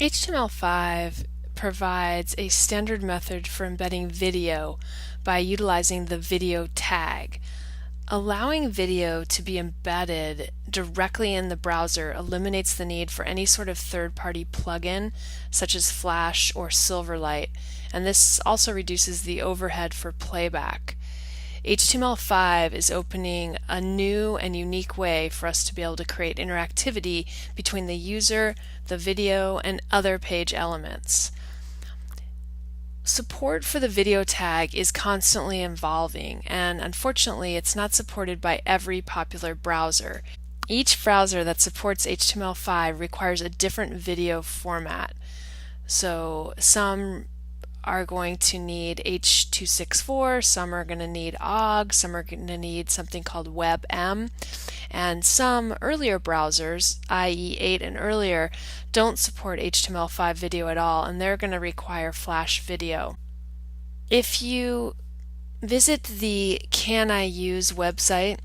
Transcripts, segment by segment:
HTML5 provides a standard method for embedding video by utilizing the video tag. Allowing video to be embedded directly in the browser eliminates the need for any sort of third-party plugin such as Flash or Silverlight, and this also reduces the overhead for playback. HTML5 is opening a new and unique way for us to be able to create interactivity between the user, the video, and other page elements. Support for the video tag is constantly evolving, and unfortunately it's not supported by every popular browser. Each browser that supports HTML5 requires a different video format. So some are going to need H.264, some are going to need OGG, some are going to need something called WebM, and some earlier browsers, i.e. 8 and earlier, don't support HTML5 video at all, and they're going to require Flash video. If you visit the Can I Use website,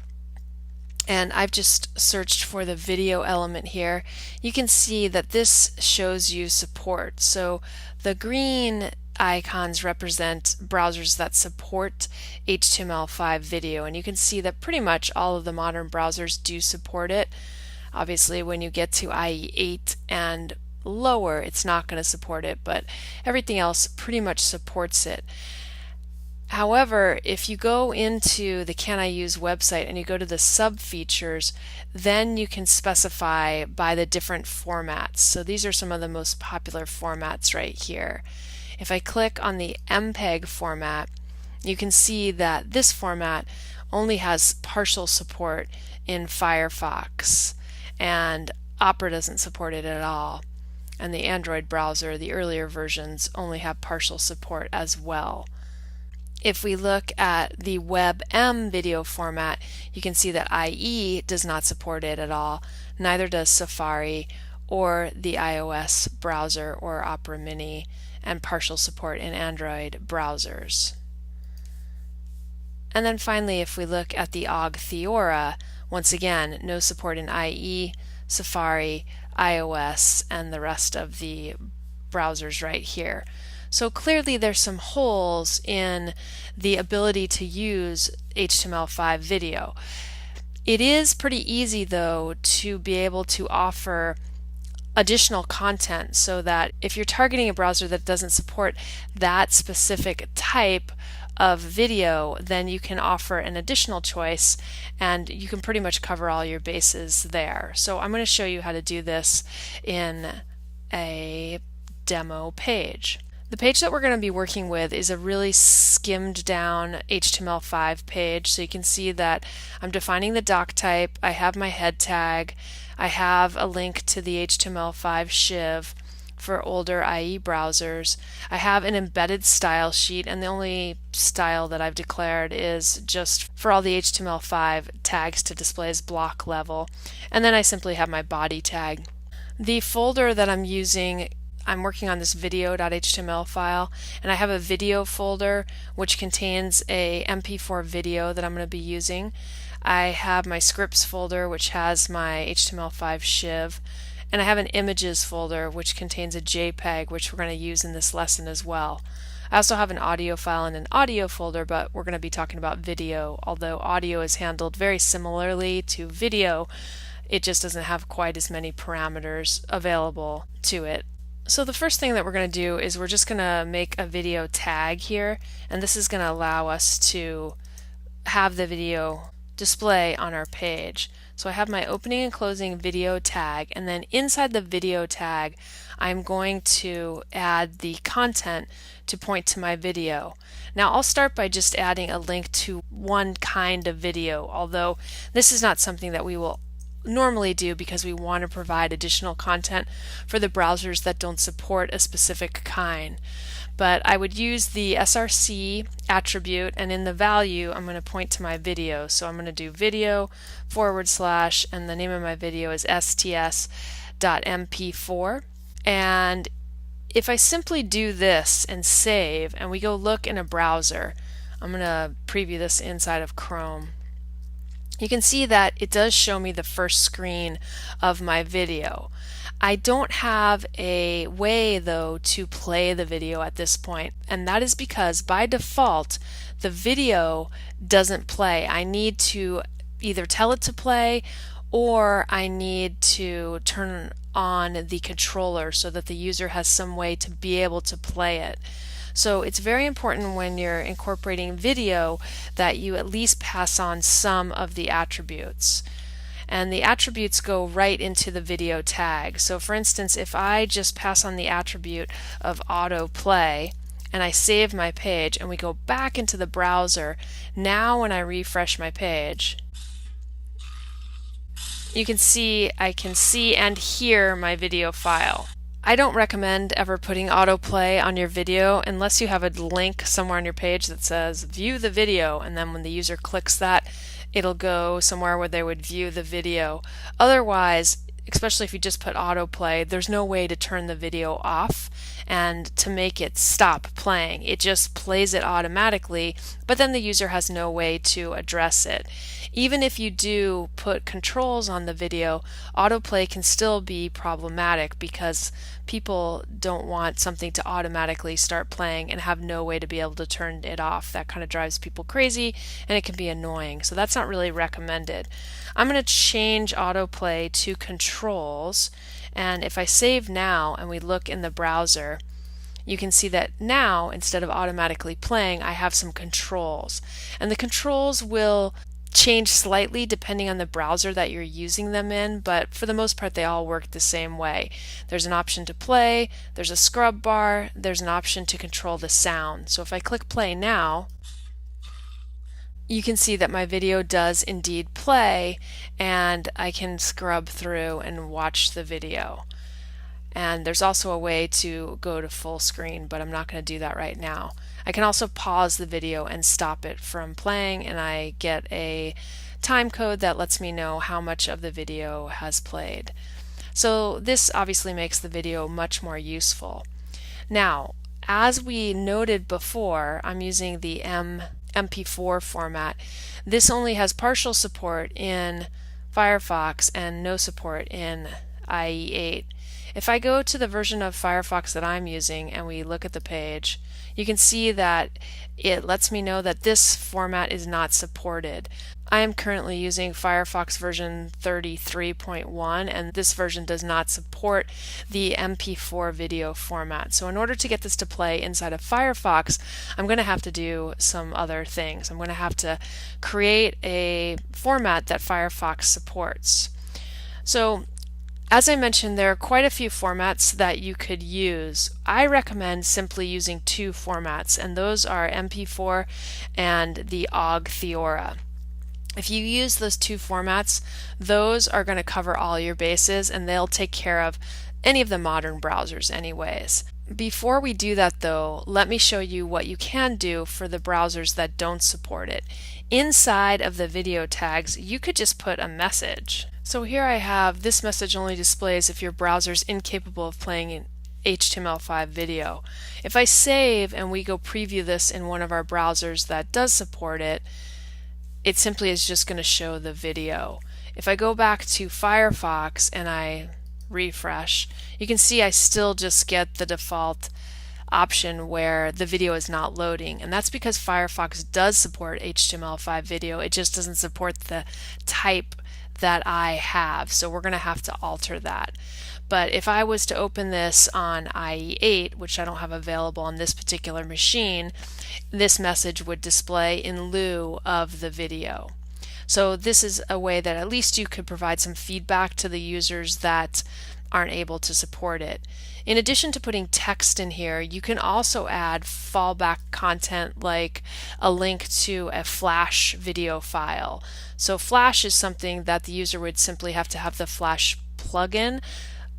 and I've just searched for the video element here, you can see that this shows you support. So the green icons represent browsers that support HTML5 video, and you can see that pretty much all of the modern browsers do support it. Obviously when you get to IE 8 and lower it's not going to support it, but everything else pretty much supports it. However, if you go into the Can I Use website and you go to the sub features, then you can specify by the different formats. So these are some of the most popular formats right here. If I click on the MPEG format, you can see that this format only has partial support in Firefox, and Opera doesn't support it at all. And the Android browser, the earlier versions, only have partial support as well. If we look at the WebM video format, you can see that IE does not support it at all, neither does Safari or the iOS browser or Opera Mini, and partial support in Android browsers. And then finally, if we look at the OGG Theora, once again, no support in IE, Safari, iOS, and the rest of the browsers right here. So clearly there's some holes in the ability to use HTML5 video. It is pretty easy though to be able to offer additional content, so that if you're targeting a browser that doesn't support that specific type of video, then you can offer an additional choice and you can pretty much cover all your bases there. So I'm going to show you how to do this in a demo page. The page that we're going to be working with is a really skimmed down HTML5 page. So you can see that I'm defining the doc type, I have my head tag, I have a link to the HTML5 shiv for older IE browsers. I have an embedded style sheet, and the only style that I've declared is just for all the HTML5 tags to display as block level. And then I simply have my body tag. The folder that I'm using, I'm working on this video.html file, and I have a video folder which contains a MP4 video that I'm going to be using. I have my scripts folder which has my HTML5 shiv, and I have an images folder which contains a JPEG which we're going to use in this lesson as well. I also have an audio file and an audio folder, but we're going to be talking about video. Although audio is handled very similarly to video, it just doesn't have quite as many parameters available to it. So the first thing that we're going to do is we're just going to make a video tag here, and this is going to allow us to have the video display on our page. So I have my opening and closing video tag, and then inside the video tag I'm going to add the content to point to my video. Now I'll start by just adding a link to one kind of video, although this is not something that we will normally do because we want to provide additional content for the browsers that don't support a specific kind. But I would use the src attribute, and in the value I'm going to point to my video. So I'm going to do video / and the name of my video is sts.mp4. And if I simply do this and save and we go look in a browser, I'm going to preview this inside of Chrome. You can see that it does show me the first screen of my video. I don't have a way though to play the video at this point, and that is because by default the video doesn't play. I need to either tell it to play or I need to turn on the controller so that the user has some way to be able to play it. So it's very important when you're incorporating video that you at least pass on some of the attributes. And the attributes go right into the video tag. So for instance, if I just pass on the attribute of autoplay and I save my page and we go back into the browser, now when I refresh my page, you can see I can see and hear my video file. I don't recommend ever putting autoplay on your video unless you have a link somewhere on your page that says view the video, and then when the user clicks that, it'll go somewhere where they would view the video. Otherwise, especially if you just put autoplay, there's no way to turn the video off and to make it stop playing. It just plays it automatically, but then the user has no way to address it. Even if you do put controls on the video, autoplay can still be problematic because people don't want something to automatically start playing and have no way to be able to turn it off. That kind of drives people crazy and it can be annoying. So that's not really recommended. I'm going to change autoplay to controls, and if I save now and we look in the browser, you can see that now instead of automatically playing, I have some controls. And the controls will change slightly depending on the browser that you're using them in, but for the most part they all work the same way. There's an option to play, there's a scrub bar, there's an option to control the sound. So if I click play now, you can see that my video does indeed play and I can scrub through and watch the video. And there's also a way to go to full screen, but I'm not going to do that right now. I can also pause the video and stop it from playing, and I get a time code that lets me know how much of the video has played. So this obviously makes the video much more useful. Now, as we noted before, I'm using the MP4 format. This only has partial support in Firefox and no support in IE8. If I go to the version of Firefox that I'm using and we look at the page, you can see that it lets me know that this format is not supported. I am currently using Firefox version 33.1 and this version does not support the MP4 video format. So in order to get this to play inside of Firefox, I'm going to have to do some other things. I'm going to have to create a format that Firefox supports. So as I mentioned, there are quite a few formats that you could use. I recommend simply using two formats, and those are MP4 and the OGG Theora. If you use those two formats, those are going to cover all your bases and they'll take care of any of the modern browsers anyways. Before we do that though, let me show you what you can do for the browsers that don't support it. Inside of the video tags, you could just put a message. So here I have this message only displays if your browser is incapable of playing an HTML5 video. If I save and we go preview this in one of our browsers that does support it, it simply is just going to show the video. If I go back to Firefox and I refresh, you can see I still just get the default option where the video is not loading, and that's because Firefox does support HTML5 video. It just doesn't support the type that I have, so we're going to have to alter that. But if I was to open this on IE8, which I don't have available on this particular machine, this message would display in lieu of the video. So this is a way that at least you could provide some feedback to the users that aren't able to support it. In addition to putting text in here, you can also add fallback content like a link to a Flash video file. So Flash is something that the user would simply have to have the Flash plugin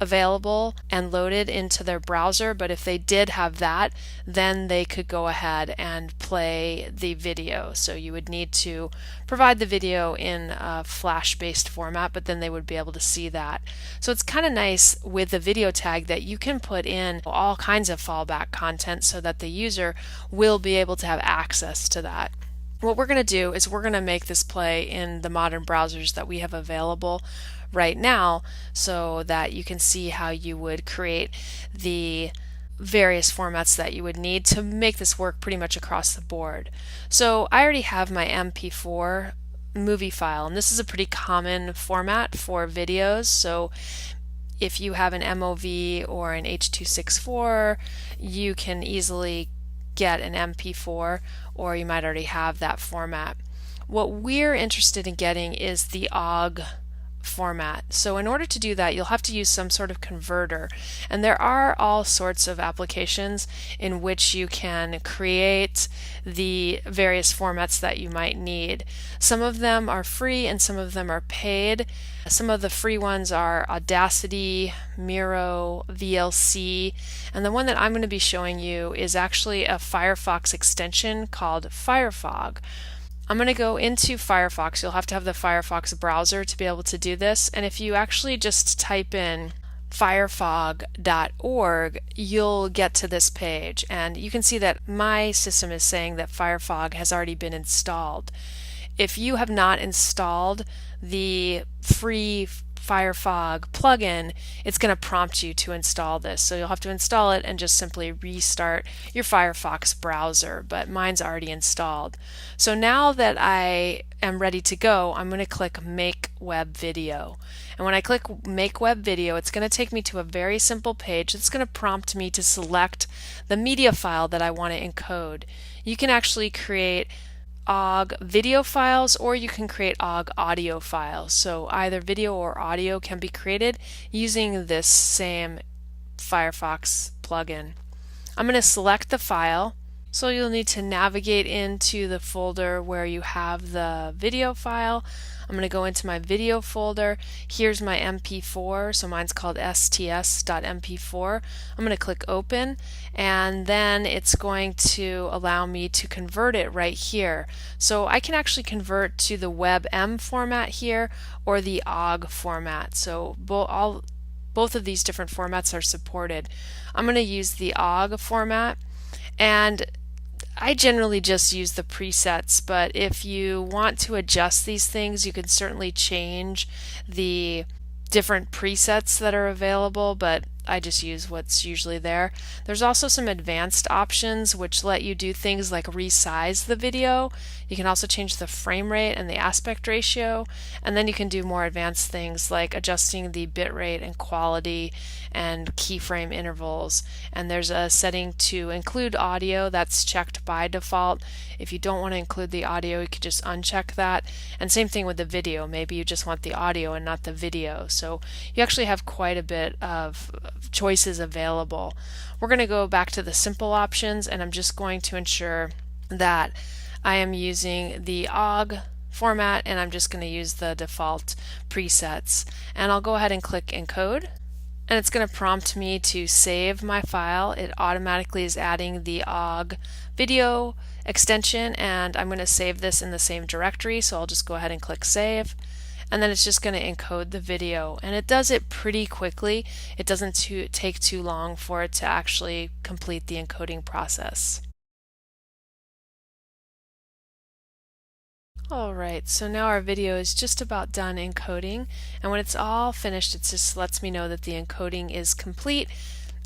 available and loaded into their browser, but if they did have that, then they could go ahead and play the video. So you would need to provide the video in a Flash-based format, but then they would be able to see that. So it's kind of nice with the video tag that you can put in all kinds of fallback content so that the user will be able to have access to that. What we're going to do is we're going to make this play in the modern browsers that we have available right now so that you can see how you would create the various formats that you would need to make this work pretty much across the board. So I already have my MP4 movie file, and this is a pretty common format for videos. So if you have an MOV or an H.264, you can easily get an MP4, or you might already have that format. What we're interested in getting is the OGG format. So in order to do that, you'll have to use some sort of converter, and there are all sorts of applications in which you can create the various formats that you might need. Some of them are free and some of them are paid. Some of the free ones are Audacity, Miro, VLC, and the one that I'm going to be showing you is actually a Firefox extension called Firefog. I'm going to go into Firefox. You'll have to have the Firefox browser to be able to do this. And if you actually just type in firefog.org, you'll get to this page. And you can see that my system is saying that Firefog has already been installed. If you have not installed the free Firefog plugin, it's going to prompt you to install this. So you'll have to install it and just simply restart your Firefox browser, but mine's already installed. So now that I am ready to go, I'm going to click Make Web Video. And when I click Make Web Video, it's going to take me to a very simple page that's going to prompt me to select the media file that I want to encode. You can actually create OGG video files, or you can create OGG audio files. So either video or audio can be created using this same Firefox plugin. I'm going to select the file. So you'll need to navigate into the folder where you have the video file. I'm going to go into my video folder. Here's my MP4, so mine's called sts.mp4. I'm going to click open, and then it's going to allow me to convert it right here. So I can actually convert to the WebM format here or the OGG format. So both of these different formats are supported. I'm going to use the OGG format, and I generally just use the presets, but if you want to adjust these things, you can certainly change the different presets that are available, but I just use what's usually there. There's also some advanced options which let you do things like resize the video. You can also change the frame rate and the aspect ratio, and then you can do more advanced things like adjusting the bitrate and quality and keyframe intervals. And there's a setting to include audio that's checked by default. If you don't want to include the audio, you could just uncheck that. And same thing with the video. Maybe you just want the audio and not the video. So you actually have quite a bit of choices available. We're going to go back to the simple options, and I'm just going to ensure that I am using the OGG format, and I'm just going to use the default presets. And I'll go ahead and click encode, and it's going to prompt me to save my file. It automatically is adding the OGG video extension, and I'm going to save this in the same directory, so I'll just go ahead and click save. And then it's just going to encode the video, and it does it pretty quickly. It doesn't take too long for it to actually complete the encoding process. Alright, so now our video is just about done encoding, and when it's all finished, it just lets me know that the encoding is complete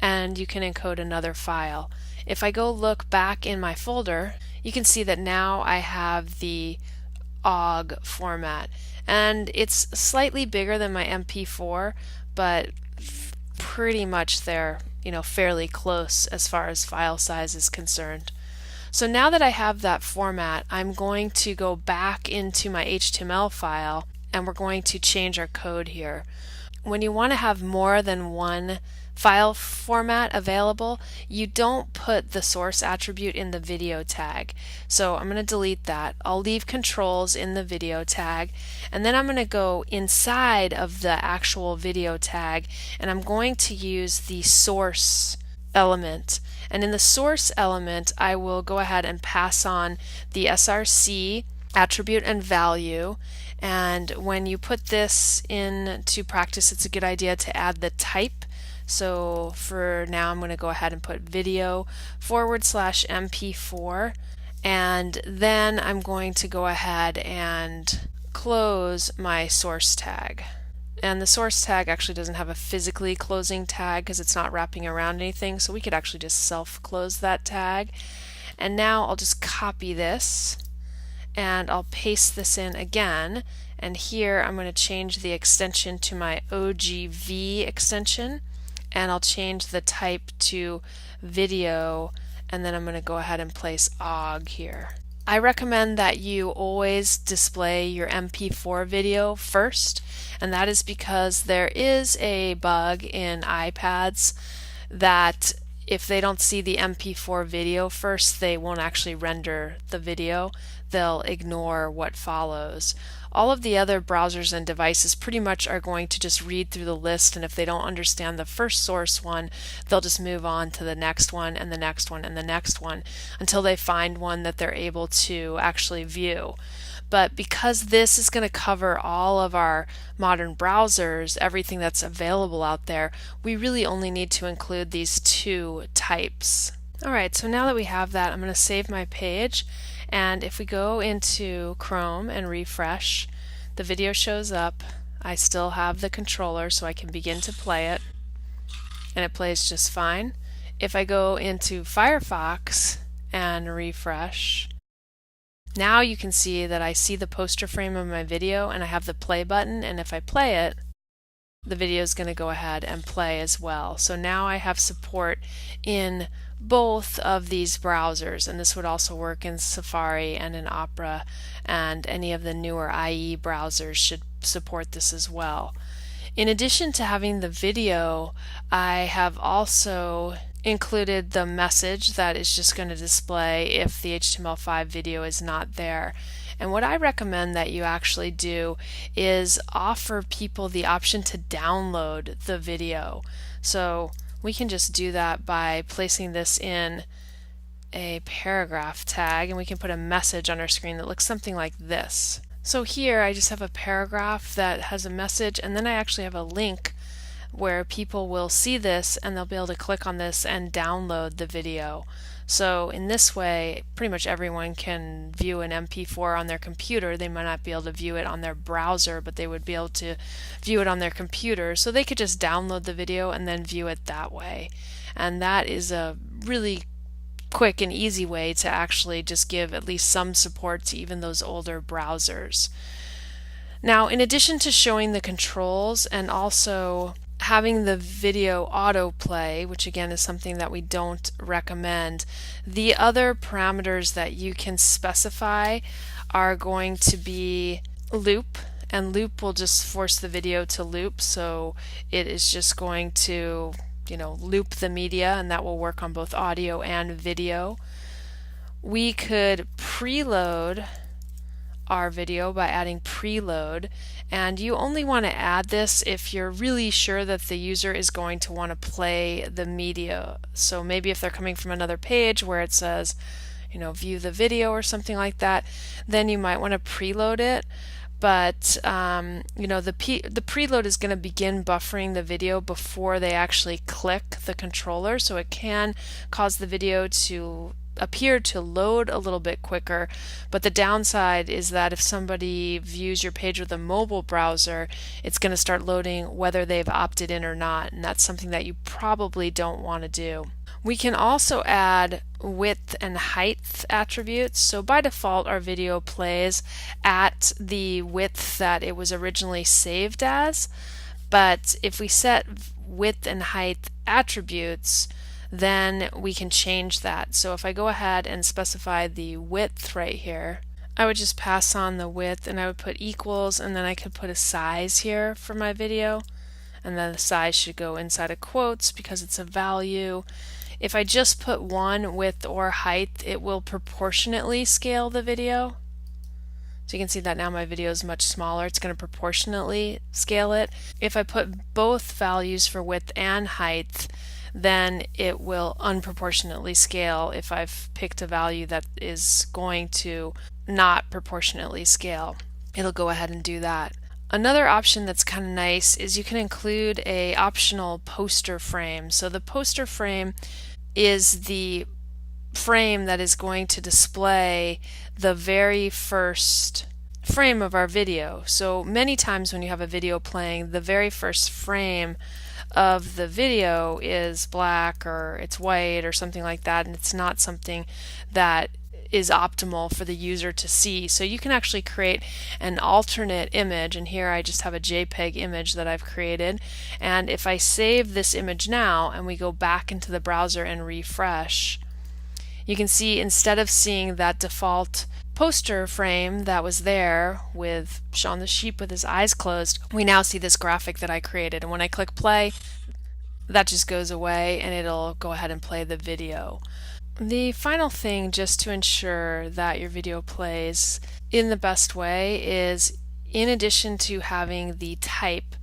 and you can encode another file. If I go look back in my folder, you can see that now I have the OGG format, and it's slightly bigger than my MP4, but pretty much they're fairly close as far as file size is concerned. So now that I have that format, I'm going to go back into my HTML file, and we're going to change our code here. When you want to have more than one file format available, you don't put the source attribute in the video tag. So I'm going to delete that. I'll leave controls in the video tag, and then I'm going to go inside of the actual video tag, and I'm going to use the source element. And in the source element, I will go ahead and pass on the src attribute and value. And when you put this into practice, it's a good idea to add the type. So for now, I'm going to go ahead and put video /MP4, and then I'm going to go ahead and close my source tag. And the source tag actually doesn't have a physically closing tag because it's not wrapping around anything, so we could actually just self-close that tag. And now I'll just copy this and I'll paste this in again, and here I'm going to change the extension to my OGV extension, and I'll change the type to video, and then I'm going to go ahead and place OGG here. I recommend that you always display your MP4 video first, and that is because there is a bug in iPads that if they don't see the MP4 video first, they won't actually render the video. They'll ignore what follows. All of the other browsers and devices pretty much are going to just read through the list, and if they don't understand the first source one, they'll just move on to the next one and the next one and the next one until they find one that they're able to actually view. But because this is going to cover all of our modern browsers, everything that's available out there, we really only need to include these two types. Alright, so now that we have that, I'm going to save my page, and if we go into Chrome and refresh, the video shows up. I still have the controller so I can begin to play it, and it plays just fine. If I go into Firefox and refresh, now you can see that I see the poster frame of my video and I have the play button, and if I play it, the video is going to go ahead and play as well. So now I have support in both of these browsers, and this would also work in Safari and in Opera, and any of the newer IE browsers should support this as well. In addition to having the video, I have also included the message that is just going to display if the HTML5 video is not there. And what I recommend that you actually do is offer people the option to download the video. So we can just do that by placing this in a paragraph tag, and we can put a message on our screen that looks something like this. So here I just have a paragraph that has a message, and then I actually have a link where people will see this and they'll be able to click on this and download the video. So in this way, pretty much everyone can view an MP4 on their computer. They might not be able to view it on their browser, but they would be able to view it on their computer. So they could just download the video and then view it that way. And that is a really quick and easy way to actually just give at least some support to even those older browsers. Now, in addition to showing the controls and also having the video autoplay, which again is something that we don't recommend, the other parameters that you can specify are going to be loop, and loop will just force the video to loop, so it is just going to loop the media, and that will work on both audio and video. We could preload our video by adding preload, and you only want to add this if you're really sure that the user is going to want to play the media. So maybe if they're coming from another page where it says view the video or something like that, then you might want to preload it. But the preload is going to begin buffering the video before they actually click the controller, so it can cause the video to appear to load a little bit quicker. But the downside is that if somebody views your page with a mobile browser, it's going to start loading whether they've opted in or not, and that's something that you probably don't want to do. We can also add width and height attributes. So by default our video plays at the width that it was originally saved as, but if we set width and height attributes, then we can change that. So if I go ahead and specify the width right here, I would just pass on the width and I would put equals, and then I could put a size here for my video, and then the size should go inside of quotes because it's a value. If I just put one width or height, it will proportionately scale the video. So you can see that now my video is much smaller. It's going to proportionately scale it. If I put both values for width and height, then it will unproportionately scale if I've picked a value that is going to not proportionately scale. It'll go ahead and do that. Another option that's kind of nice is you can include a optional poster frame. So the poster frame is the frame that is going to display the very first frame of our video. So many times when you have a video playing, the very first frame of the video is black or it's white or something like that, and it's not something that is optimal for the user to see. So you can actually create an alternate image, and here I just have a JPEG image that I've created, and if I save this image now and we go back into the browser and refresh, you can see instead of seeing that default poster frame that was there with Shaun the Sheep with his eyes closed, we now see this graphic that I created, and when I click play, that just goes away and it'll go ahead and play the video. The final thing, just to ensure that your video plays in the best way, is in addition to having the type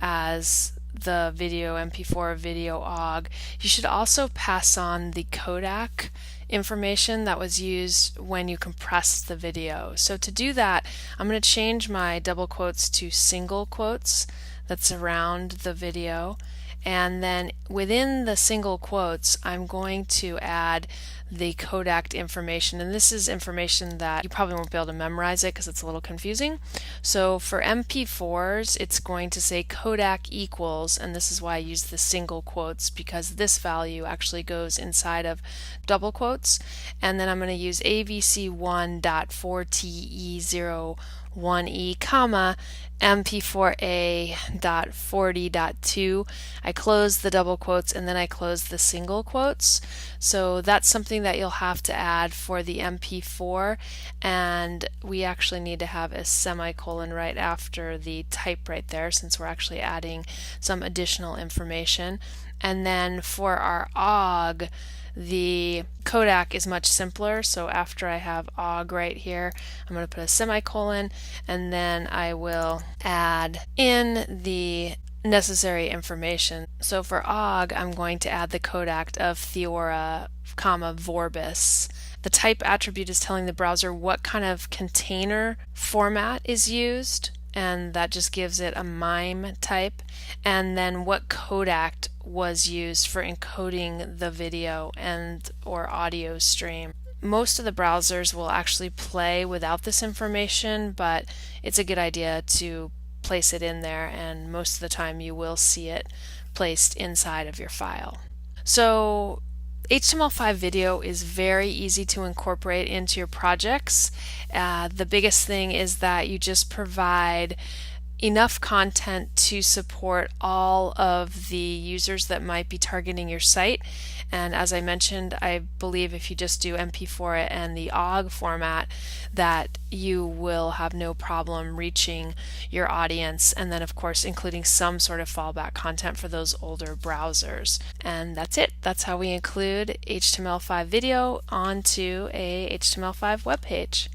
as the video MP4 video OGG, you should also pass on the codec information that was used when you compressed the video. So to do that, I'm going to change my double quotes to single quotes that's around the video, and then within the single quotes I'm going to add the codec information, and this is information that you probably won't be able to memorize it because it's a little confusing. So for MP4s it's going to say codec equals, and this is why I use the single quotes because this value actually goes inside of double quotes, and then I'm going to use avc1.4te01e comma mp4a.40.2. I close the double quotes and then I close the single quotes. So that's something that you'll have to add for the MP4, and we actually need to have a semicolon right after the type right there since we're actually adding some additional information. And then for our OGG, the codec is much simpler, so after I have OGG right here, I'm going to put a semicolon and then I will add in the necessary information. So for OGG, I'm going to add the codec of Theora, Vorbis. The type attribute is telling the browser what kind of container format is used, and that just gives it a MIME type, and then what codec was used for encoding the video and or audio stream. Most of the browsers will actually play without this information, but it's a good idea to place it in there, and most of the time you will see it placed inside of your file. So HTML5 video is very easy to incorporate into your projects. The biggest thing is that you just provide enough content to support all of the users that might be targeting your site. And as I mentioned, I believe if you just do MP4 and the OGG format, that you will have no problem reaching your audience, and then of course including some sort of fallback content for those older browsers. And that's it. That's how we include HTML5 video onto a HTML5 web page.